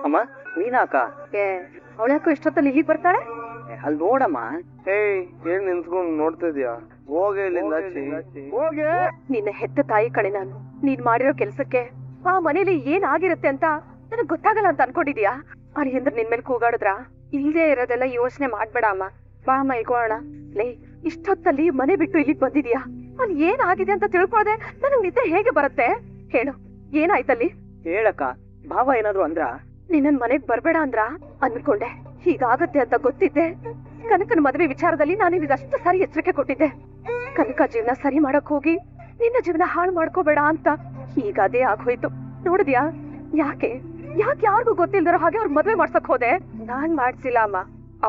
ಅಮ್ಮ ಮೀನಾ ಅಕ್ಕ ಅವಳ್ಯಾಕೋ ಇಷ್ಟೊತ್ತಲ್ಲಿ ಇಲ್ಲಿಗೆ ಬರ್ತಾಳೆ? ಅಲ್ಲಿ ನೋಡಮ್ಮ. ಏನ್ ನಿಂತ್ಕೊಂಡು ನೋಡ್ತಾ ಇದೀಯಾ? ಹೋಗೆ ಹೋಗೆ. ನಿನ್ನ ಹೆತ್ತ ತಾಯಿ ಕಣೆ ನಾನು. ನೀನ್ ಮಾಡಿರೋ ಕೆಲ್ಸಕ್ಕೆ ಆ ಮನೇಲಿ ಏನ್ ಆಗಿರುತ್ತೆ ಅಂತ ನನಗ್ ಗೊತ್ತಾಗಲ್ಲ ಅಂತ ಅನ್ಕೊಂಡಿದ್ಯಾ? ಅಳಿಯಂದ್ರ ನಿನ್ ಮೇಲೆ ಕೂಗಾಡಿದ್ರ? ಇಲ್ದೇ ಇರೋದೆಲ್ಲ ಯೋಚನೆ ಮಾಡ್ಬೇಡ ಅಮ್ಮ. ಬಾ ಅಮ್ಮ ಇಳ್ಕೊಳ್ಳೋಣ. ಲೇ, ಇಷ್ಟೊತ್ತಲ್ಲಿ ಮನೆ ಬಿಟ್ಟು ಇಲ್ಲಿಗೆ ಬಂದಿದ್ಯಾ? ಅಲ್ಲಿ ಏನ್ ಆಗಿದೆ ಅಂತ ತಿಳ್ಕೊಳ್ದೆ ನನಗ್ ನಿದ್ದೆ ಹೇಗೆ ಬರುತ್ತೆ ಹೇಳು? ಏನಾಯ್ತಲ್ಲಿ? ಹೇಳಕ್ಕ, ಭಾವ ಏನಾದ್ರು ಅಂದ್ರ? ನಿನ್ನನ್ ಮನೆಗ್ ಬರ್ಬೇಡ ಅಂದ್ರ ಅನ್ಕೊಂಡೆ. ಹೀಗಾಗತ್ತೆ ಅಂತ ಗೊತ್ತಿದ್ದೆ. ಕನಕನ ಮದುವೆ ವಿಚಾರದಲ್ಲಿ ನಾನು ನಿನಗಷ್ಟು ಸಾರಿ ಎಚ್ಚರಿಕೆ ಕೊಟ್ಟಿದ್ದೆ. ಕನಕ ಜೀವನ ಸರಿ ಮಾಡಕ್ ಹೋಗಿ ನಿನ್ನ ಜೀವನ ಹಾಳು ಮಾಡ್ಕೋಬೇಡ ಅಂತ. ಈಗ ಅದೇ ಆಗೋಯ್ತು ನೋಡಿದ್ಯಾ? ಯಾಕೆ ಯಾರಿಗೂ ಗೊತ್ತಿಲ್ದಿರೋ ಹಾಗೆ ಅವ್ರ ಮದ್ವೆ ಮಾಡ್ಸಕ್ ಹೋದೆ? ನಾನ್ ಮಾಡ್ಸಿಲ್ಲ ಅಮ್ಮ,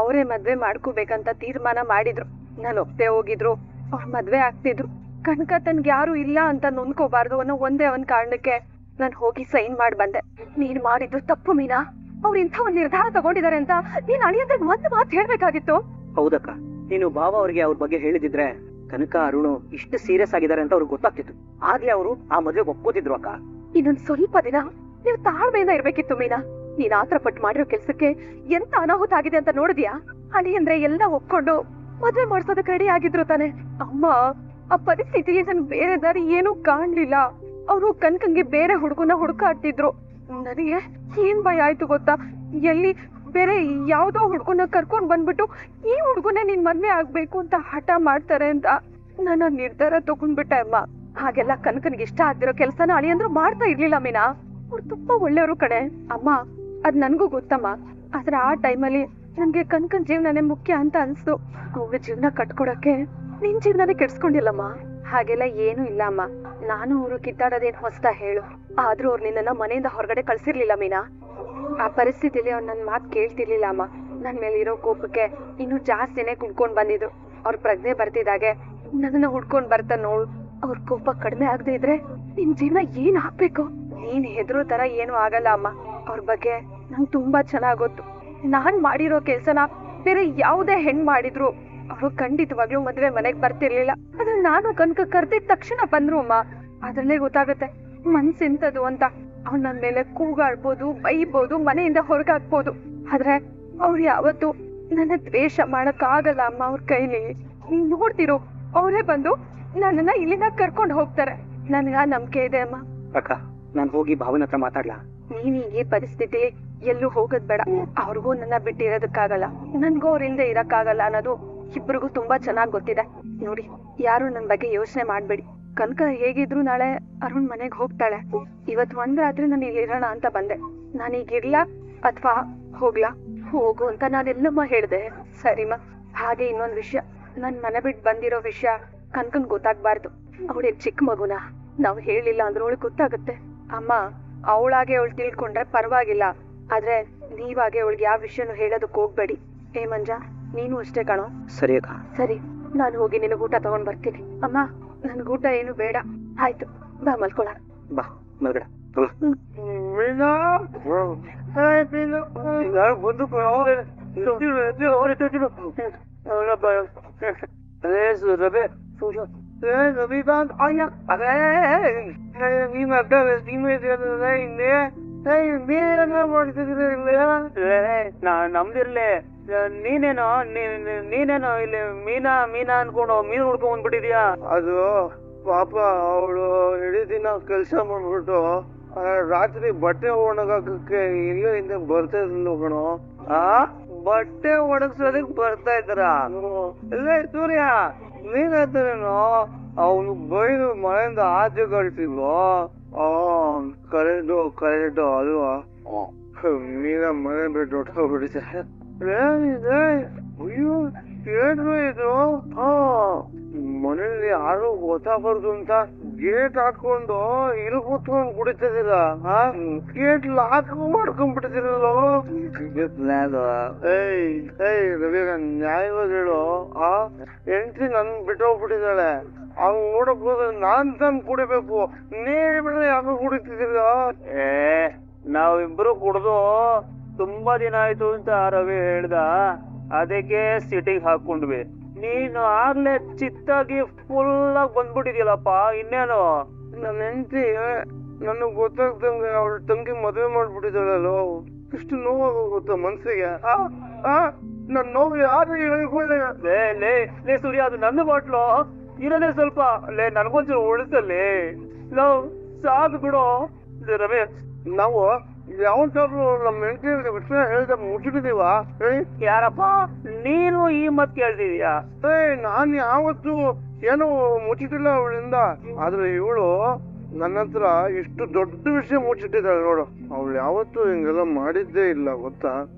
ಅವರೇ ಮದ್ವೆ ಮಾಡ್ಕೋಬೇಕಂತ ತೀರ್ಮಾನ ಮಾಡಿದ್ರು. ನಾನು ಒಪ್ತೆ ಹೋಗಿದ್ರು, ಅವ್ರ ಮದ್ವೆ ಆಗ್ತಿದ್ರು. ಕನಕ ತನ್ಗೆ ಯಾರು ಇಲ್ಲ ಅಂತ ನೊಂದ್ಕೋಬಾರ್ದು ಅನ್ನೋ ಒಂದೇ ಒಂದ್ ಕಾರಣಕ್ಕೆ ನಾನ್ ಹೋಗಿ ಸೈನ್ ಮಾಡಿ ಬಂದೆ. ನೀನ್ ಮಾಡಿದ್ದು ತಪ್ಪು ಮೀನಾ. ಅವ್ರು ಇಂಥ ಒಂದ್ ನಿರ್ಧಾರ ತಗೊಂಡಿದ್ದಾರೆ ಅಂತ ನೀನ್ ಅಳಿಯಂದ್ರೆ ಒಂದ್ ಮಾತು ಹೇಳ್ಬೇಕಾಗಿತ್ತು. ಹೌದಕ್ಕ, ನೀನು ಭಾವ ಅವ್ರಿಗೆ ಅವ್ರ ಬಗ್ಗೆ ಹೇಳಿದಿದ್ರೆ ಕನಕ ಅರುಣು ಇಷ್ಟು ಸೀರಿಯಸ್ ಆಗಿದ್ದಾರೆ ಅಂತ ಅವ್ರಿಗೆ ಗೊತ್ತಾಗ್ತಿತ್ತು. ಆಗ್ಲೇ ಅವರು ಆ ಮದ್ವೆಗೆ ಒಪ್ಕೋತಿದ್ರು ಅಕ್ಕ. ಇನ್ನೊಂದ್ ಸ್ವಲ್ಪ ದಿನ ನೀವು ತಾಳ್ಮೆಯಿಂದ ಇರ್ಬೇಕಿತ್ತು ಮೀನಾ. ನೀನ್ ಆತರ ಪಟ್ಟು ಮಾಡಿರೋ ಕೆಲ್ಸಕ್ಕೆ ಎಂತ ಅನಾಹುತ ಆಗಿದೆ ಅಂತ ನೋಡಿದ್ಯಾ? ಅಳಿಯಂದ್ರೆ ಎಲ್ಲ ಒಪ್ಕೊಂಡು ಮದ್ವೆ ಮಾಡ್ಸೋದಕ್ಕೆ ರೆಡಿ ಆಗಿದ್ರು ತಾನೆ. ಅಮ್ಮ, ಆ ಪರಿಸ್ಥಿತಿಗೆ ನನ್ ಬೇರೆ ದಾರಿ ಏನೂ ಕಾಣ್ಲಿಲ್ಲ. ಅವರು ಕನ್ಕಂಗೆ ಬೇರೆ ಹುಡುಗನ ಹುಡುಕಾಡ್ತಿದ್ರು. ನನಗೆ ಏನ್ ಭಯ ಆಯ್ತು ಗೊತ್ತಾ? ಎಲ್ಲಿ ಬೇರೆ ಯಾವ್ದೋ ಹುಡುಗನ ಕರ್ಕೊಂಡ್ ಬಂದ್ಬಿಟ್ಟು ಈ ಹುಡುಗನೇ ನಿನ್ ಮದ್ವೆ ಆಗ್ಬೇಕು ಅಂತ ಹಠ ಮಾಡ್ತಾರೆ ಅಂತ ನನ್ನ ನಿರ್ಧಾರ ತಗೊಂಡ್ಬಿಟ್ಟೆ ಅಮ್ಮ. ಹಾಗೆಲ್ಲ ಕನಕನಿಗೆ ಇಷ್ಟ ಆಗ್ತಿರೋ ಕೆಲ್ಸನ ಅಳಿಯಂದ್ರು ಮಾಡ್ತಾ ಇರ್ಲಿಲ್ಲ ಮೀನಾ. ಅವ್ರು ತುಂಬಾ ಒಳ್ಳೆಯವರು ಕಣೆ ಅಮ್ಮ. ಅದ್ ನನ್ಗೂ ಗೊತ್ತಮ್ಮ. ಆದ್ರೆ ಆ ಟೈಮಲ್ಲಿ ನನ್ಗೆ ಕನಕನ್ ಜೀವನನೇ ಮುಖ್ಯ ಅಂತ ಅನ್ಸ್ತು. ಅವ್ರ ಜೀವನ ಕಟ್ಕೊಡಕ್ಕೆ ನಿನ್ ಜೀವನನೇ ಕೆಡ್ಸ್ಕೊಂಡಿಲ್ಲಮ್ಮ. ಹಾಗೆಲ್ಲ ಏನು ಇಲ್ಲ ಅಮ್ಮ. ನಾನು ಅವ್ರು ಕಿತ್ತಾಡೋದೇನ್ ಹೊಸ್ತಾ ಹೇಳು? ಆದ್ರೂ ಅವ್ರು ನಿನ್ನ ಮನೆಯಿಂದ ಹೊರಗಡೆ ಕಳ್ಸಿರ್ಲಿಲ್ಲ ಮೀನಾ. ಆ ಪರಿಸ್ಥಿತಿಲಿ ಅವ್ರು ನನ್ ಮಾತ್ ಕೇಳ್ತಿರ್ಲಿಲ್ಲ ಅಮ್ಮ. ನನ್ ಮೇಲೆ ಇರೋ ಕೋಪಕ್ಕೆ ಇನ್ನೂ ಜಾಸ್ತಿನೇ ಕುಡ್ಕೊಂಡ್ ಬಂದಿದ್ರು. ಅವ್ರ ಪ್ರಜ್ಞೆ ಬರ್ತಿದ್ದಾಗೆ ನನ್ನನ್ನ ಹುಡ್ಕೊಂಡ್ ಬರ್ತಾ ನೋಡು. ಅವ್ರ ಕೋಪ ಕಡಿಮೆ ಆಗದೆ ಇದ್ರೆ ನಿನ್ ಜೀವನ ಏನ್ ಆಗ್ಬೇಕು? ನೀನ್ ಹೆದರೋ ತರ ಏನು ಆಗಲ್ಲ ಅಮ್ಮ. ಅವ್ರ ಬಗ್ಗೆ ನಂಗೆ ತುಂಬಾ ಚೆನ್ನಾಗ್ ಗೊತ್ತು. ನಾನ್ ಮಾಡಿರೋ ಕೆಲ್ಸನ ಬೇರೆ ಯಾವುದೇ ಹೆಣ್ ಮಾಡಿದ್ರು ಅವ್ರು ಖಂಡಿತವಾಗ್ಲೂ ಮದ್ವೆ ಮನೆಗ್ ಬರ್ತಿರ್ಲಿಲ್ಲ. ಆದ್ರೆ ನಾನು ಕನಕ ಕರ್ದಿದ ತಕ್ಷಣ ಬಂದ್ರು ಅಮ್ಮ. ಅದ್ರಲ್ಲೇ ಗೊತ್ತಾಗುತ್ತೆ ಮನ್ಸೆಂತದು ಅಂತ. ಅವ್ರು ನನ್ ಮೇಲೆ ಕೂಗಾಡ್ಬೋದು, ಬೈಬೋದು, ಮನೆಯಿಂದ ಹೊರಗಾಕ್ಬೋದು. ಆದ್ರೆ ಅವ್ರು ಯಾವತ್ತು ನನ್ನ ದ್ವೇಷ ಮಾಡಕ್ ಆಗಲ್ಲ ಅಮ್ಮ. ಅವ್ರ ಕೈಲಿ ನೀನ್ ನೋಡ್ತಿರೋ, ಅವರೇ ಬಂದು ನನ್ನನ್ನ ಇಲ್ಲಿಂದ ಕರ್ಕೊಂಡು ಹೋಗ್ತಾರೆ. ನನ್ಗ ನಂಬಿಕೆ ಇದೆ ಅಮ್ಮ. ಅಕ್ಕ, ನಾನ್ ಹೋಗಿ ಭಾವನ ಹತ್ರ ಮಾತಾಡ್ಲಾ? ನೀನ್ ಈ ಪರಿಸ್ಥಿತಿ ಎಲ್ಲೂ ಹೋಗೋದ್ ಬೇಡ. ಅವ್ರಿಗೂ ನನ್ನ ಬಿಟ್ಟಿರೋದಕ್ಕಾಗಲ್ಲ, ನನ್ಗೂ ಅವ್ರಿಂದ ಇರಕ್ಕಾಗಲ್ಲ ಅನ್ನೋದು ಇಬ್ರಿಗೂ ತುಂಬಾ ಚೆನ್ನಾಗ್ ಗೊತ್ತಿದೆ. ನೋಡಿ, ಯಾರು ನನ್ ಬಗ್ಗೆ ಯೋಚನೆ ಮಾಡ್ಬೇಡಿ. ಕನಕ ಹೇಗಿದ್ರು ನಾಳೆ ಅರುಣ್ ಮನೆಗ್ ಹೋಗ್ತಾಳೆ. ಇವತ್ ಒಂದ್ ರಾತ್ರಿ ನಾನು ಇಲ್ಲಿ ಇರೋಣ ಅಂತ ಬಂದೆ. ನಾನೀಗ ಇರ್ಲಾ ಅಥವಾ ಹೋಗ್ಲಾ? ಹೋಗು ಅಂತ ನಾನೆಲ್ಲಮ್ಮ ಹೇಳ್ದೆ. ಸರಿಮ್ಮ. ಹಾಗೆ ಇನ್ನೊಂದ್ ವಿಷಯ, ನನ್ ಮನೆ ಬಿಟ್ಟು ಬಂದಿರೋ ವಿಷಯ ಕನಕನ್ ಗೊತ್ತಾಗ್ಬಾರ್ದು. ಅವಳಿಗೆ ಚಿಕ್ಕ ಮಗುನ ನಾವ್ ಹೇಳಿಲ್ಲ ಅಂದ್ರೆ ಅವಳಿಗೆ ಗೊತ್ತಾಗುತ್ತೆ ಅಮ್ಮ. ಅವಳಾಗೆ ಅವಳು ತಿಳ್ಕೊಂಡ್ರೆ ಪರವಾಗಿಲ್ಲ, ಆದ್ರೆ ನೀವಾಗೆ ಅವಳಿಗೆ ಯಾವ ವಿಷಯನೂ ಹೇಳೋದಕ್ ಹೋಗ್ಬೇಡಿ. ಏ ಮಂಜ, ನೀನು ಅಷ್ಟೇ ಕಣೋ. ಸರಿ ಅಕ್ಕ. ಸರಿ, ನಾನು ಹೋಗಿ ನಿನಗೆ ಊಟ ತಗೊಂಡ್ ಬರ್ತೀನಿ. ಅಮ್ಮ, ನನ್ಗ ಊಟ ಏನು ಬೇಡ. ಆಯ್ತು, ಬಾ ಮಲ್ಕೊಳ್ಳೋಣ. ಬಾ ಮಲ್ಗಡ. ಮೀನಾ, ಬಂದು ರವಿಕಾಂತ್ ನಮ್ದಿರ್ಲಿ. ನೀನೇನೋ ಇಲ್ಲಿ ಮೀನಾ ಅನ್ಕೊಂಡು ಮೀನು ಹುಡ್ಕೊಂಡ್ ಬಂದ್ಬಿಟ್ಟಿದ್ಯಾ? ಅದು ಪಾಪ ಅವಳು ಇಡೀ ದಿನ ಕೆಲ್ಸ ಮಾಡ್ಬಿಟ್ಟು ರಾತ್ರಿ ಬಟ್ಟೆ ಒಣಗಾಕಕ್ಕೆ ಇಲ್ಲೇ ಹಿಂದೆ ಬರ್ತಾ ಇದ್ಲು ಕಣೋ. ಬಟ್ಟೆ ಒಣಗ್ಸೋದಕ್ ಬರ್ತಾ ಇದ್ದಾರ? ಇಲ್ಲೇ ಸೂರ್ಯ, ನೀನೇನೋ ಅವನು ಬೈದು ಮನೆಯಿಂದ ಆಚೆ ಕಳ್ಸಿಲ್ವೋ? ಕರೆಕ್ಟು ಅಲ್ವಾ? ಮೀನ ಮನೆ ಬಿಟ್ಟು ಹೊಟ್ಟೋಗ್ಬಿಟ್ಟಿದೆ. ಅಯ್ಯೋ, ಏನು ಇದು? ಮನೇಲಿ ಯಾರು ಗೊತ್ತಾಗ್ಬಾರ್ದು ಅಂತ ಗೇಟ್ ಹಾಕೊಂಡು ಇಲ್ಲಿ ಕೂತ್ಕೊಂಡು ಕುಡಿತಿದ್ದೀರ? Gate lock ಮಾಡ್ಕೊಂಡ್ಬಿಟ್ಟಿದ್ದೀರಲ್ಲ? ರವಿಗ ನ್ಯಾಯವಾಗಿ ಹೇಳು. ಹೆಂಡತಿ ನನ್ ಬಿಟ್ಟೋಗ್ಬಿಟ್ಟಿದ್ದಾಳೆ. ಅವ್ನು ನೋಡಕ್ ಹೋದ್ರೆ ನಾನ್ ತಂದು ಕುಡಿಬೇಕು, ನೀವ್ ಬಿಡ್ರೆ ಯಾಕೆ ಕುಡಿತಿದ್ದೀರ? ನಾವಿಬ್ರು ಕುಡ್ದು ತುಂಬಾ ದಿನ ಆಯ್ತು ಅಂತ ರವಿ ಹೇಳ್ದ, ಅದಕ್ಕೆ ಸಿಟಿಗೆ ಹಾಕೊಂಡ್ವಿ. ನೀನು ಆಗ್ಲೇ ಚಿತ್ತಾಗಿ ಫುಲ್ ಆಗಿ ಬಂದ್ಬಿಟ್ಟಿದ್ಯಲ್ಲಪ್ಪ. ಇನ್ನೇನು? ನನ್ನ ಹೆಂಡತಿ ನನಗ್ ಗೊತ್ತಾಗ್ದಂಗೆ ಅವಳ ತಂಗಿ ಮದ್ವೆ ಮಾಡ್ಬಿಟ್ಟಿದ್ದಾಳಲ್ಲೋ, ಎಷ್ಟು ನೋವಾಗ ಗೊತ್ತಾ ಮನ್ಸಿಗೆ. ನನ್ ನೋವು ಯಾರು ಹೇಳ್ಕೊಳ್ಳಿ. ಲೇ ಸೂರ್ಯ, ಅದು ನನ್ನ ಬಾಟ್ಲು ಇರೋದೇ ಸ್ವಲ್ಪ. ಲೇ ನನ್ಗೊಂಚೂರು ಉಳಿಸಲ್ಲಿ. ಲವ್ ಸಾಕು ಬಿಡು. ರವಿ, ನಾವು ಯಾವತ್ತಾದ್ರು ನಮ್ಮ ಹೆಂಡತಿ ವಿಷಯ ಹೇಳ್ದ ಮುಚ್ಚಿಟ್ಟಿದೀವ? ಯಾರಪ್ಪ ನೀನು ಈ ಮತ್ ಕೇಳ್ತಿದೀಯಾ? ನಾನ್ ಯಾವತ್ತು ಏನೋ ಮುಚ್ಚಿಟ್ಟಿಲ್ಲ ಅವಳಿಂದ. ಆದ್ರೆ ಇವಳು ನನ್ನ ಹತ್ರ ಇಷ್ಟು ದೊಡ್ಡ ವಿಷಯ ಮುಚ್ಚಿಟ್ಟಿದ್ದಾಳೆ ನೋಡು. ಅವಳು ಯಾವತ್ತು ಹಿಂಗೆಲ್ಲ ಮಾಡಿದ್ದೇ ಇಲ್ಲ ಗೊತ್ತಾ.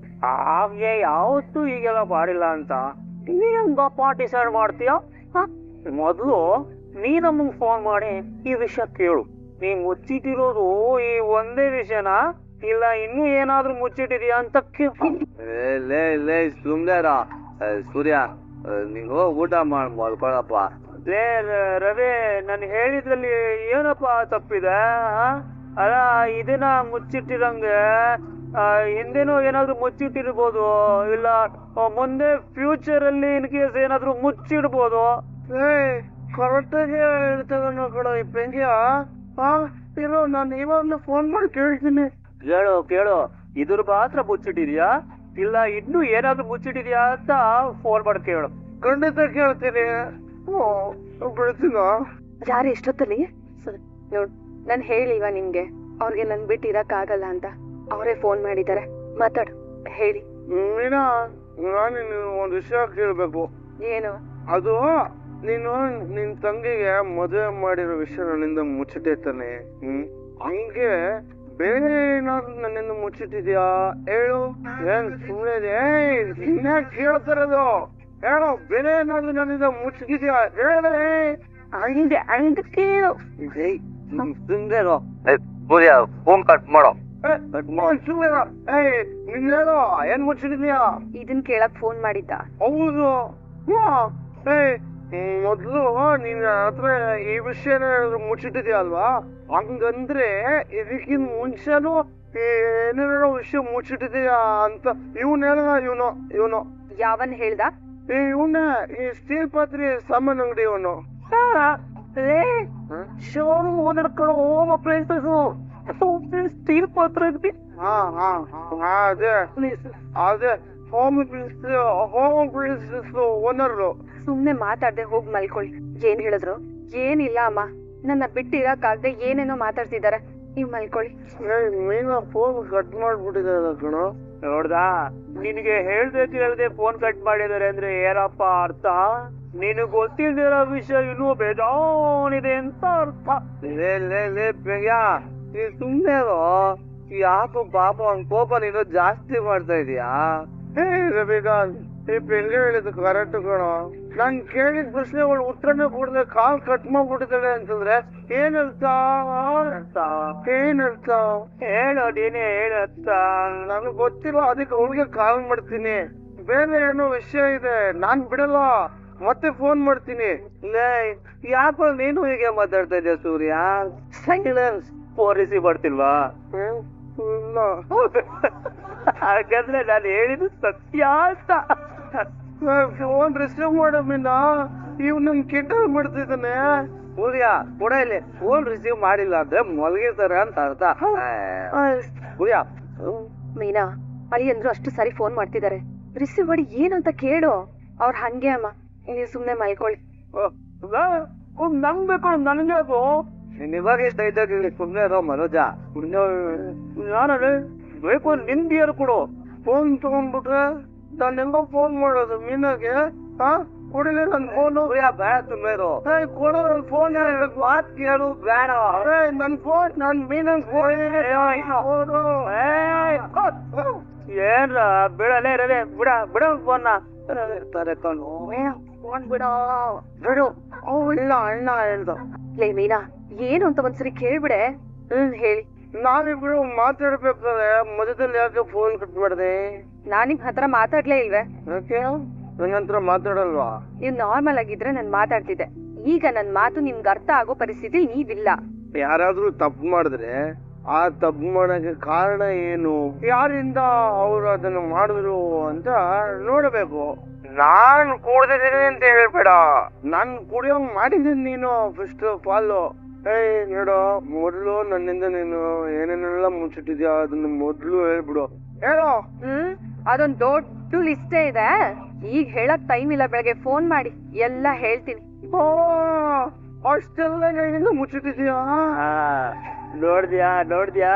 ಹಾಗೆ ಯಾವತ್ತೂ ಹೀಗೆಲ್ಲ ಮಾಡಿಲ್ಲ ಅಂತ ನೀನಪ್ಪ ಡಿಸೈಡ್ ಮಾಡ್ತೀಯ? ಮೊದ್ಲು ನೀ ನಮಗ್ ಫೋನ್ ಮಾಡಿ ಈ ವಿಷಯ ಕೇಳು. ನೀ ಮುಚ್ಚಿಟ್ಟಿರೋದು ಈ ಒಂದೇ ವಿಷಯನಾ, ಇಲ್ಲ ಇನ್ನೂ ಏನಾದ್ರೂ ಮುಚ್ಚಿಟ್ಟಿದ್ಯಾ ಅಂತ ಲೇ ಸುಮ್ನೆರ ಸೂರ್ಯ, ನೀನ್ ಹೋಗಿ ಊಟ ಮಾಡ್ಕೊಳಪ್ಪ. ಲೇ ರವಿ, ನಾನು ಹೇಳಿದ್ರಲ್ಲಿ ಏನಪ್ಪ ತಪ್ಪಿದೆ? ಅಲ್ಲ, ಇದನ್ನ ಮುಚ್ಚಿಟ್ಟಿರಂಗೆ ಹಿಂದೆನೂ ಏನಾದ್ರು ಮುಚ್ಚಿಟ್ಟಿರ್ಬೋದು, ಇಲ್ಲ ಮುಂದೆ ಫ್ಯೂಚರ್ ಅಲ್ಲಿ ಇನ್ ಕೇಸ್ ಏನಾದ್ರು ಮುಚ್ಚಿಡ್ಬೋದು. ಕರೆಕ್ಟಾಗಿ ಹೇಳ್ತೇವೆ ಕಣ ಈ ಪೆಂಗ್ಯ. ಇರೋ, ನಾನು ಇವಾಗಲೂ ಫೋನ್ ಮಾಡಿ ಕೇಳ್ತೀನಿ. ಕೇಳು, ಇದ್ರ ಮಾತ್ರ ಮುಚ್ಚಿಟ್ಟಿದ್ಯಾ ಇಲ್ಲ ಇನ್ನೂ ಏನಾದ್ರು ಮುಚ್ಚಿಟ್ಟಿದ್ಯಾ ಅಂತ ಫೋನ್ ಮಾಡಿ ಕೇಳು. ಖಂಡಿತ ಕೇಳ್ತೀನಿ. ಬಿಡ್ತೀನ. ಯಾರು ಎಷ್ಟೊತ್ತಲ್ಲಿ? ನೋಡ್, ನಾನ್ ಹೇಳಿವ ನಿಮ್ಗೆ ಅವ್ರಿಗೆ ನನ್ ಬಿಟ್ಟು ಇರಕ್ ಆಗಲ್ಲ ಅಂತ. ಅವರೇ ಫೋನ್ ಮಾಡಿದ್ದಾರೆ, ಮಾತಾಡು, ಹೇಳಿ. ಮೀನಾ, ನಾನು ಒಂದ್ ವಿಷಯ ಕೇಳ್ಬೇಕು. ಏನು? ಅದು ನೀನು ನಿನ್ ತಂಗಿಗೆ ಮದುವೆ ಮಾಡಿರೋ ವಿಷಯ ನನ್ನಿಂದ ಮುಚ್ಚಿಟ್ಟೈತಾನೆ. ಹಂಗೆ ಬೇರೆ ಏನಾದ್ರು ನನ್ನಿಂದ ಮುಚ್ಚಿಟ್ಟಿದ್ಯಾ ಹೇಳು. ಏನ್ ಸುಮ್ಮನೆ ಇನ್ಯಾಕ್ ಕೇಳ್ತಾರದು? ಹೇಳೋ, ಬೇರೆ ಏನಾದ್ರು ನನ್ನಿಂದ ಮುಚ್ಚಿದ್ಯಾ ಹೇಳೇ. ಕೇಳು. ಸುಮ್ಮನೆ ಫೋನ್ ಕಟ್ ಮಾಡೋ. ನಿನ್ನೇಳೋ, ಏನ್ ಮುಚ್ಚಿದ್ಯಾ? ಇದನ್ ಕೇಳಕ್ ಫೋನ್ ಮಾಡಿದ್ದ? ಹೌದು. ಮೊದ್ಲು ನೀನ್ ಹತ್ರ ಈ ವಿಷಯನ ಮುಚ್ಚಿಟ್ಟಿದ್ಯಾ ಅಲ್ವಾ? ಹಂಗಂದ್ರೆ ಇದಕ್ಕಿಂತ ಮುಂಚೆನು ಏನೇನೋ ವಿಷಯ ಮುಚ್ಚಿಟ್ಟಿದ್ಯಾ ಅಂತ ಇವನ್ ಹೇಳ್ದ. ಇವನು ಯಾವನ್ ಹೇಳ್ದ? ಇವನ್ನ ಈ ಸ್ಟೀಲ್ ಪಾತ್ರೆ ಸಾಮಾನ್ ಅಂಗಡಿ ಇವನು. ಶೋರೂಮ್ ಓನರ್ ಕಡೆ ಹೋಮ್ ಅಪ್ಲೈನ್ಸಸ್ ಸ್ಟೀಲ್ ಪಾತ್ರೆ. ಅದೇ ಹೋಮ್ ಅಪ್ಲೈನ್ಸಸ್ ಓನರ್. ಸುಮ್ನೆ ಮಾತಾಡ್ದೆ ಹೋಗ್ ಮಲ್ಕೊಳ್ಳಿ. ಏನ್ ಹೇಳಿದ್ರು? ಏನಿಲ್ಲ ಅಮ್ಮ, ನನ್ನ ಬಿಟ್ಟು ಇರಕ್ಕಾಗ್ದೆ ಏನೇನೋ ಮಾತಾಡ್ತಿದಾರೆ, ನೀವ್ ಮಲ್ಕೊಳ್ಳಿ. ಮೀನಾ ಫೋನ್ ಕಟ್ ಮಾಡ್ಬಿಟ್ಟಿದ್ದಾರೆ ಕಣೋ. ನೋಡ್ದಾ, ನಿನ್ಗೆ ಹೇಳ್ದೆ ಫೋನ್ ಕಟ್ ಮಾಡಿದಾರೆ ಅಂದ್ರೆ ಏನಪ್ಪ ಅರ್ಥ? ನಿನಗ್ ಗೊತ್ತಿಲ್ದಿರೋ ವಿಷಯ ಇನ್ನೂ ಬೇಜಾನಿದೆ ಅಂತ ಅರ್ಥ. ಸುಮ್ನೆ ಯಾಕೋ ಪಾಪ ಅವ್ನ ಕೋಪ ನೀನು ಜಾಸ್ತಿ ಮಾಡ್ತಾ ಇದೀಯಾ? ರವಿಕಾಂತ್, ಈ ಪೆಂಗ ಹೇಳಿದ್ದು ಕರೆಕ್ಟ್ ಕಣೋ. ನಾನ್ ಕೇಳಿದ ಪ್ರಶ್ನೆಗಳು ಉತ್ತರನೇ ಕೊಡದೆ ಕಾಲ್ ಕಟ್ ಮಾಡ್ಬಿಟ್ಟಿದ್ದಾಳೆ ಅಂತಂದ್ರೆ ಏನರ್ಥ? ಹೇಳೋ, ನೀನೇ ಹೇಳತ್ತ. ನನಗ್ ಗೊತ್ತಿಲ್ಲ, ಅದಕ್ಕೆ ಅವ್ಳಿಗೆ ಕಾಲ್ ಮಾಡ್ತೀನಿ. ಬೇರೆ ಏನೋ ವಿಷಯ ಇದೆ, ನಾನ್ ಬಿಡಲ್ಲ, ಮತ್ತೆ ಫೋನ್ ಮಾಡ್ತೀನಿ. ಯಾಕೋ ನೀನು ಹೀಗೆ ಮಾತಾಡ್ತಾ ಇದೆಯಾ ಸೂರ್ಯ? ಸೈಲೆನ್ಸ್. ಫೋನ್ ರಿಸೀವ್ ಮಾಡ್ತಿಲ್ವಾ? ಹಾಗಾದ್ರೆ ನಾನು ಹೇಳಿದ್ದು ಸತ್ಯ ಅಂತ. ಫೋನ್ ರಿಸೀವ್ ಮಾಡೋ ಮೀನಾ, ಇವ್ ನನ್ ಕೆಟ್ಟ ಮಾಡ್ತಿದ್ದಾನೆ. ಸೂರ್ಯ ಕೂಡ ಇಲ್ಲಿ ಫೋನ್ ರಿಸೀವ್ ಮಾಡಿಲ್ಲ ಅಂದ್ರೆ ಮಲಗಿರ್ತಾರೆ ಅಂತ ಅರ್ಥ. ಸೂರ್ಯ, ಮೀನಾ, ಅಳಿಯಂದ್ರು ಅಷ್ಟು ಸರಿ ಫೋನ್ ಮಾಡ್ತಿದ್ದಾರೆ, ರಿಸೀವ್ ಮಾಡಿ ಏನಂತ ಕೇಳು. ಅವ್ರ ಹಂಗೆ ಅಮ್ಮ, ನೀವ್ ಸುಮ್ನೆ ಮಲ್ಕೊಳ್ಳಿ. ನಂಗ್ ಬೇಕು, ನನ್ಗೆ ಅದು. ನೀನ್ ಇವಾಗ ಇಷ್ಟ ಇದ್ದಾಗ ಸುಮ್ನೆ ಇರೋ ಮನೋಜ. ನಾನೇ ಬೇಕು, ನಿಂದಿಯರು ಕೊಡು. ಫೋನ್ ತಗೊಂಡ್ಬಿಟ್ರೆ ನಾನು ಹೆಂಗೋ ಫೋನ್ ಮಾಡೋದು ಮೀನಾಗೆ? ಕೊಡಿಲ್ಲ ನನ್ ಫೋನು. ಬೇಡ, ಸುಮ್ಮನೆ ಇರೋ. ಕೊಡೋ ನನ್ ಫೋನ್. ಮಾತ್ ಕೇಳು, ಬೇಡ. ನನ್ ಫೋನ್, ನಾನ್ ಮೀನಂಗ್ ಫೋನ್. ಏನ್ರ ಬಿಡಲೇ ರವಿ, ಬಿಡ ಫೋನ್ನ. ಫೋನ್ ಬಿಡೋ. ಬಿಡು. ಇಲ್ಲ ಅಣ್ಣ ಹೇಳ್ದ. ಲೇ ಮೀನಾ, ಏನು ಅಂತ ಒಂದ್ಸರಿ ಕೇಳ್ಬಿಡೆ. ಹೇಳಿ. ನಾವಿಬ್ರು ಮಾತಾಡ್ಬೇಕಾದ್ರೆ ಮಧ್ಯದಲ್ಲಿ ಯಾಕೆ ಫೋನ್ ಕಟ್ ಮಾಡಿದೆ? ನಾನ್ ನಿಮ್ ಹತ್ರ ಮಾತಾಡ್ಲೇ ಇಲ್ವೇ? ಯಾಕೆ ನಂಗಂತ್ರ ಮಾತಾಡಲ್ವಾ? ನೀವ್ ನಾರ್ಮಲ್ ಆಗಿದ್ರೆ ನಾನ್ ಮಾತಾಡ್ತಿದ್ದೆ. ಈಗ ನನ್ ಮಾತು ನಿಮ್ಗೆ ಅರ್ಥ ಆಗೋ ಪರಿಸ್ಥಿತಿ ನೀವಿಲ್ಲ. ಯಾರಾದ್ರೂ ತಪ್ಪು ಮಾಡಿದ್ರೆ ಆ ತಪ್ಪು ಮಾಡಕ್ಕೆ ಕಾರಣ ಏನು, ಯಾರಿಂದ ಅವ್ರು ಅದನ್ನ ಮಾಡಿದ್ರು ಅಂತ ನೋಡ್ಬೇಕು. ನಾನ್ ಕುಡ್ದಿದ್ದೀನಿ ಅಂತ ಹೇಳ್ಬೇಡ. ನಾನ್ ಕುಡಿಯೋಂಗ್ ಮಾಡಿದ್ದೀನಿ ನೀನು. ಫಸ್ಟ್ ಆಫ್ ಆಲ್ ನೋಡು, ಮೊದ್ಲು ನನ್ನಿಂದ ನೀನು ಏನೇನೆಲ್ಲ ಮುಚ್ಚಿಟ್ಟಿದ್ಯಾ ಅದನ್ನ ಮೊದ್ಲು ಹೇಳ್ಬಿಡು. ಹೇಳೋ. ಅದೊಂದ್ ದೊಡ್ಡ ಲಿಸ್ಟೇ ಇದೆ. ಈಗ ಹೇಳಕ್ ಟೈಮ್ ಇಲ್ಲ, ಬೆಳಗ್ಗೆ ಫೋನ್ ಮಾಡಿ ಎಲ್ಲ ಹೇಳ್ತೀನಿ. ಅಷ್ಟೆಲ್ಲ ನನ್ನಿಂದ ಮುಚ್ಚಿಟ್ಟಿದ್ಯಾ? ನೋಡ್ದ್ಯಾ?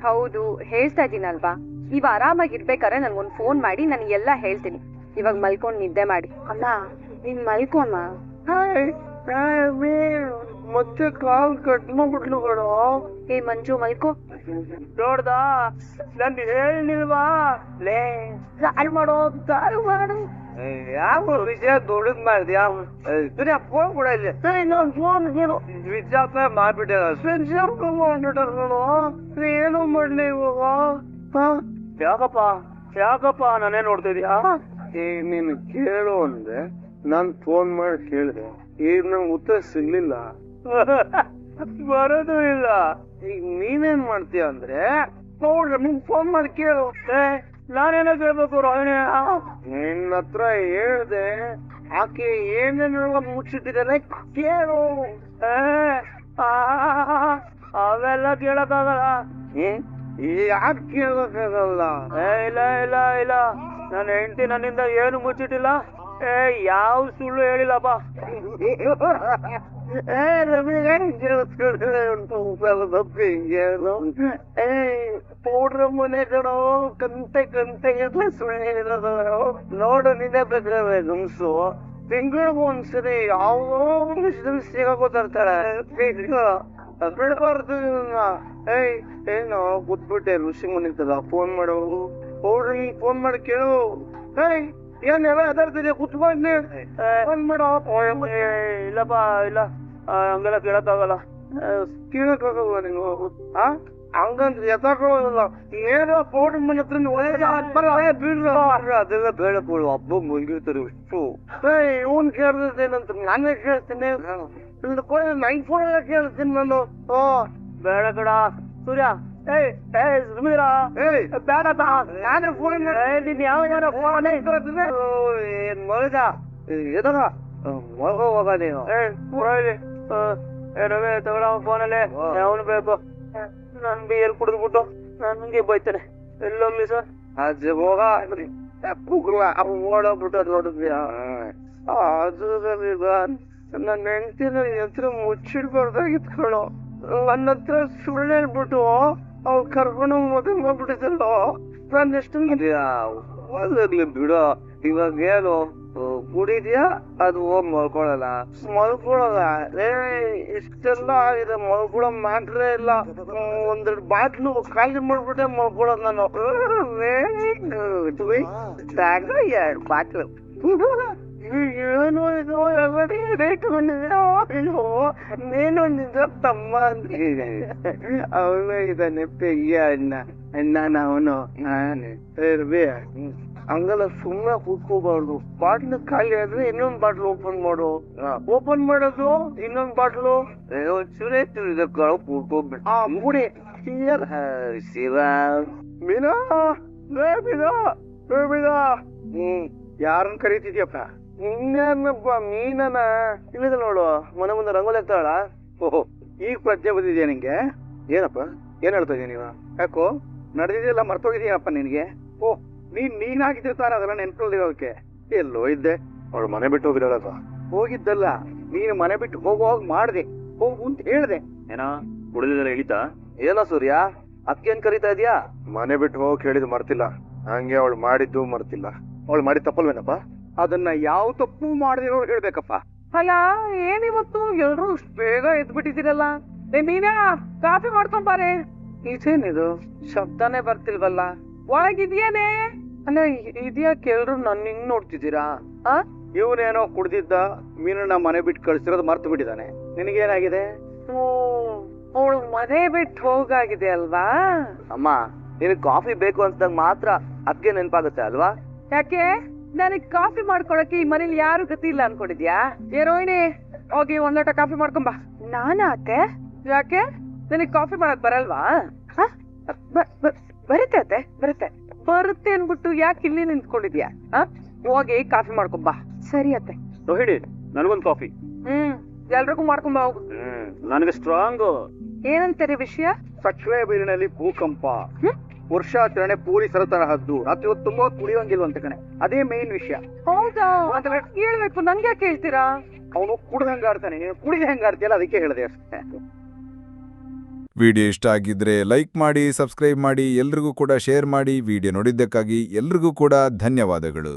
ಹೌದು, ಹೇಳ್ತಾ ಇದೀನಲ್ವಾ. ನೀವ್ ಆರಾಮಾಗಿರ್ಬೇಕಾದ್ರೆ ನನ್ಗೊಂದ್ ಫೋನ್ ಮಾಡಿ ನಾನು ಎಲ್ಲ ಹೇಳ್ತೀನಿ. ಇವಾಗ ಮಲ್ಕೊಂಡ್ ನಿದ್ದೆ ಮಾಡಿ. ಅಮ್ಮ ನೀನ್ ಮಲ್ಕೊಮ್ಮ. ಮತ್ತೆ ಕಾಲ್ ಕಟ್ ಮಾಡ್ಬಿಟ್ಲು ಕಣೋ. ಏ ಮಂಜು ಮಲ್ಕೋ. ನೋಡ್ದ, ನನ್ ಹೇಳಿಲ್ವಾ? ಲೇ ಸಾರು ಮಾಡು. ಯಾವ ವಿಷಯ ದೊಡ್ಡದ್ ಮಾಡಿದ್ಯಾ? ಫೋನ್ ಕೂಡ ಇಲ್ಲ. ಫೋನ್ ಸ್ವಿಚ್ ಆಫ್ ಮಾಡ್ಬಿಟ್ಟೆ. ಸ್ವಿಚ್ ಆಫ್ ಮಾಡ್ಬಿಟ್ಟರು. ಏನು ಮಾಡ್ಲಿ ಇವಾಗ? ಯಾಕಪ್ಪ ನಾನೇ ನೋಡ್ತಿದ್ಯಾ? ಈಗ ನೀನು ಕೇಳು ಅಂದೆ, ನಾನ್ ಫೋನ್ ಮಾಡಿ ಕೇಳಿದೆ. ಈಗ ನಂಗೆ ಉತ್ತರ ಸಿಗ್ಲಿಲ್ಲ. ಬರೋದು ಇಲ್ಲ. ಈಗ ನೀನೇನ್ ಮಾಡ್ತೀಯ ಅಂದ್ರೆ ನೋಡ್ರಿ ನಿಂಗ್ ಫೋನ್ ಮಾಡಿ ಕೇಳು. ನಾನೇನ ಕೇಳ್ಬೇಕು ರೋಹಿಣಿ? ನಿನ್ನ ಹತ್ರ ಹೇಳ್ದೆ, ಆಕೆ ಏನೇನೆಲ್ಲ ಮುಚ್ಚಿಟ್ಟಿದ್ದಾನೆ ಕೇಳು. ಅವೆಲ್ಲ ಕೇಳಕ್ಕಾಗಲ್ಲ. ಯಾಕೆ ಕೇಳಕ್ಕಾಗಲ್ಲ? ಇಲ್ಲ ನನ್ನ ಹೆಂಡತಿ ನನ್ನಿಂದ ಏನು ಮುಚ್ಚಿಟ್ಟಿಲ್ಲ. ಯಾವ ಸುಳ್ಳು ಹೇಳಿಲ್ಲಪ್ಪ. ಪೌಡ್ರ ಮನೆ ಕಣೋ, ಕಂತೆ ಸುಳ್ಳು ನೋಡು. ನಿನ್ನೆ ಬೇಕಾದ್ರೆ ಗಂಸು ತಿಂಗಳಿಗೂ ಒಂದ್ಸರಿ ಯಾವ ವಿಷಯದಲ್ಲಿ ಸಿಗಾಕೋತಿರ್ತಾಳೆ. ಬಿಡ್ಬಾರ್ದು. ಏನು ಕೂತ್ಬಿಟ್ಟೆ ಋಷಿ ಮನಿತದ ಫೋನ್ ಮಾಡೋ. ಪೌಡ್ರ ಫೋನ್ ಮಾಡಿ ಕೇಳು. ಏನೆಲ್ಲ ಎದಾರ್ತಿದ್ಯಾ? ಕೂತ್ಕೊಂಡ್ಲಿ ಫೋನ್ ಮಾಡೋ. ಇಲ್ಲಪ್ಪ, ಇಲ್ಲ ಹಂಗೆಲ್ಲ ಕೇಳಕ್ಕಾಗಲ್ಲ. ಕೇಳಕ್ಕಾಗಲ್ವ ನೀನು? ಹಂಗಂದ್ರೆ ಎತ್ತಾಕೊಳ್ಳೋದಿಲ್ಲ. ಏನೋ ಪೌಡ್ರ ಮನೆ ಹತ್ರ ಅದೆಲ್ಲ ಬೇಡಕೊಳ್ಳು. ಹಬ್ಬ ಮುಗಿರ್ತಾರೆ ಇಷ್ಟು. ಇವನ್ ಕೇಳ್ದೇನಂತ ನಾನೇ ಕೇಳ್ತೀನಿ. ನೈನ್ ಫೋನ್ ಎಲ್ಲ ಕೇಳ್ತೀನಿ ನಾನು. ಬೇಡ ಕಡ ಸೂರ್ಯ. ಸುಮೀರಾ ಬೇಡ. ನಾನು ಫೋನ್ ಮಗ ಎದಗ ಮಗ ನೀನು. ರವಿ ತಗೊಳ ಫೋನಲ್ಲಿ ಅವನು ಬೇಕು. ನನ್ ಬಿಯರ್ ಕುಡಿದ್ಬಿಟ್ಟು ನನ್ಗೆ ಬೈತಾನೆ. ಎಲ್ಲೋಗ್ಲಿ ಸರ್? ಅಜ್ಜಿ ಹೋಗ ಪುಗ್ಲ ಓಡೋಗ್ಬಿಟ್ಟು ನೋಡಿದ್ಯಾ? ಅದು ನನ್ನ ಹೆಂಡತಿನ ಹೆಸರು ಮುಚ್ಚಿಡ್ಬಾರ್ದಾಗಿತ್ತು ಕಣೋ. ನನ್ನ ಹತ್ರ ಸುಳ್ಳು ಹೇಳ್ಬಿಟ್ಟು ಅವ್ರು ಕರ್ಕೊಂಡು ಮದುವೆ ಮಾಡ್ಬಿಟ್ಟಿದ್ದಲ್ಲೋ. ನಾನು ಎಷ್ಟು ಓದ್ಲಿ ಬಿಡು. ಇವಾಗ ಏನು ಕುಡಿದ್ಯಾ? ಅದು ಹೋಗಿ ಮಲ್ಕೊಳಲ್ಲ. ಇಷ್ಟೆಲ್ಲ ಆಗಿದೆ, ಮಲ್ಕೊಳೋ ಮಾತ್ರೇ ಇಲ್ಲ. ಒಂದೆರಡು ಬಾಟ್ಲು ಖಾಲಿ ಮಾಡ್ಬಿಟ್ಟೆ ಮಲ್ಕೊಳೋದು ನಾನು. ಎರಡು ಬಾಟ್ಲು ಏನು ಇದು ರೇಟ್ ನೀನು ನಿಜ ತಮ್ಮ ಅಂದ್ರೆ ಅವನು ಇದಾನೆ ಪೆಯ್ಯ ಅಣ್ಣ ಅವನು. ಹಂಗಲ್ಲ ಸುಮ್ಮನೆ ಕೂತ್ಕೋಬಾರ್ದು. ಬಾಟ್ಲು ಖಾಲಿ ಆದ್ರೆ ಇನ್ನೊಂದು ಬಾಟ್ಲು ಓಪನ್ ಮಾಡು. ಓಪನ್ ಮಾಡೋದು ಇನ್ನೊಂದು ಬಾಟ್ಲು ಚೂರೇ ಕೂತ್ಕೋಬಿಟ್ಟು ಮುಡಿ. ಶಿವ ಮೀನಾ ಮೀನಾ ಯಾರನ್ನ ಕರೀತಿದ್ಯಪ್ಪ? ಇನ್ನೇನಪ್ಪ ಮೀನನ ಇಳಿದ ನೋಡು. ಮನೆ ಮುಂದೆ ರಂಗೋಲಿ ಆಗ್ತಾಳ. ಓಹೋ, ಈಗ ಪ್ರಜ್ಞೆ ಬಂದಿದ್ಯಾ ನಿಂಗೆ? ಏನಪ್ಪ ಏನ್ ಹೇಳ್ತಾ ಇದೀಯ ನೀನು? ಯಾಕೋ ನಡೆದಿದೆಯಲ್ಲ ಮರ್ತೋಗಿದೀಯಪ್ಪ ನಿನ್ಗೆ? ಓಹ್, ನೀನಾಗಿದ್ದಿರ್ತಾರ ಅದೆಲ್ಲ ನೆನ್ಕೊಳ್ಳಿರೋದಕ್ಕೆ. ಎಲ್ಲೋ ಇದ್ದೆ? ಅವಳು ಮನೆ ಬಿಟ್ಟು ಹೋಗಿರೋದಪ್ಪ. ಹೋಗಿದ್ದಲ್ಲ, ನೀನು ಮನೆ ಬಿಟ್ಟು ಹೋಗುವಾಗ ಮಾಡ್ದೆ. ಹೋಗು ಅಂತ ಹೇಳ್ದೆ. ಏನೋ ಕುಡಿದಿದ್ದೆಲ್ಲ ಇಳಿತಾ? ಏನೋ ಸೂರ್ಯ, ಅಕ್ಕೇನ್ ಕರೀತಾ ಇದೀಯಾ? ಮನೆ ಬಿಟ್ಟು ಹೋಗಕ್ ಹೇಳಿದ್ ಮರ್ತಿಲ್ಲ, ಹಂಗೆ ಅವಳು ಮಾಡಿದ್ದು ಮರ್ತಿಲ್ಲ. ಅವಳು ಮಾಡಿ ತಪ್ಪಲ್ವೇನಪ್ಪ? ಅದನ್ನ ಯಾವ ತಪ್ಪು ಮಾಡದಿರೋರು ಹೇಳ್ಬೇಕಪ್ಪ. ಅಲ್ಲ, ಏನಿವತ್ತು ಎಲ್ರು ಬೇಗ ಎದ್ಬಿಟ್ಟಿದ್ದೀರಲ್ಲ? ಮೀನಾ, ಕಾಫಿ ಮಾಡ್ಕೊಂಬಾರೆ. ಇದೇನಿದು ಶಬ್ದನೇ ಬರ್ತಿಲ್ವಲ್ಲ? ಒಳಗಿದ್ಯಾನೆ? ಅಲ್ಲ ಇದ್ಯಾಕೆ ಎಲ್ರು ನನ್ನ ಹಿಂಗ್ ನೋಡ್ತಿದ್ದೀರಾ? ಇವನೇನೋ ಕುಡ್ದಿದ್ದ ಮೀನನ್ನ ಮನೆ ಬಿಟ್ಟು ಕಳ್ಸಿರೋದು ಮರ್ತು ಬಿಟ್ಟಿದ್ದಾನೆ. ನಿನಗೇನಾಗಿದೆ? ಅವಳು ಮನೆ ಬಿಟ್ಟು ಹೋಗಾಗಿದೆ ಅಲ್ವಾ? ಅಮ್ಮ, ನಿನಗ್ ಕಾಫಿ ಬೇಕು ಅನ್ಸ್ದಾಗ ಮಾತ್ರ ಅದ್ಕೆ ನೆನಪಾಗುತ್ತೆ ಅಲ್ವಾ? ಯಾಕೆ? ನನಗ್ ಕಾಫಿ ಮಾಡ್ಕೊಳಕ್ಕೆ ಈ ಮನೇಲಿ ಯಾರು ಗತಿ ಇಲ್ಲ ಅನ್ಕೊಂಡಿದ್ಯಾ? ಏ ರೋಹಿಣಿ, ಹೋಗಿ ಒಂದ್ ಲೋಟ ಕಾಫಿ ಮಾಡ್ಕೊಂಬ. ನಾನಾ ಅತ್ತೆ? ಯಾಕೆ, ನನಗ್ ಕಾಫಿ ಮಾಡಕ್ ಬರಲ್ವಾ? ಬರುತ್ತೆ ಅತ್ತೆ, ಬರುತ್ತೆ ಅನ್ಬಿಟ್ಟು ಯಾಕೆ ಇಲ್ಲಿ ನಿಂತ್ಕೊಂಡಿದ್ಯಾ? ಹೋಗಿ ಕಾಫಿ ಮಾಡ್ಕೊಂಬ. ಸರಿ ಅತ್ತೆ. ರೋಹಿಣಿ, ನನಗೊಂದು ಕಾಫಿ. ಎಲ್ರಿಗೂ ಮಾಡ್ಕೊಂಬ ಹೋಗು. ನನಗೆ ಸ್ಟ್ರಾಂಗ್. ಏನಂತಾರೆ ವಿಷಯ? ಸಚ್ವೆ ಬೀರಿನಲ್ಲಿ ಭೂಕಂಪ, ವರ್ಷಾಚರಣೆ ಪೊಲೀಸರ ತರಹದ್ದು, ರಾತ್ರಿ ಹೊತ್ತು ತುಂಬಾ ಕುಡಿಯೋಂಗಿಲ್ವಂತ ಕಣೆ, ಅದೇ ಮೇನ್ ವಿಷಯ. ಹೌದಾ? ಹೇಳ್ಬೇಕು, ನಂಗೆ ಯಾಕೆ ಹೇಳ್ತೀರಾ? ಅವನು ಕುಡ್ದು ಹೆಂಗಾಡ್ತಾನೆ, ನೀನು ಕುಡಿದು ಹೆಂಗಾಡ್ತೀಯಲ್ಲ ಅದಕ್ಕೆ ಹೇಳಿದೆ ಅಷ್ಟೇ. ವಿಡಿಯೋ ಇಷ್ಟ ಆಗಿದ್ರೆ ಲೈಕ್ ಮಾಡಿ, ಸಬ್ಸ್ಕ್ರೈಬ್ ಮಾಡಿ, ಎಲ್ರಿಗೂ ಕೂಡ ಶೇರ್ ಮಾಡಿ. ವಿಡಿಯೋ ನೋಡಿದ್ದಕ್ಕಾಗಿ ಎಲ್ರಿಗೂ ಕೂಡ ಧನ್ಯವಾದಗಳು.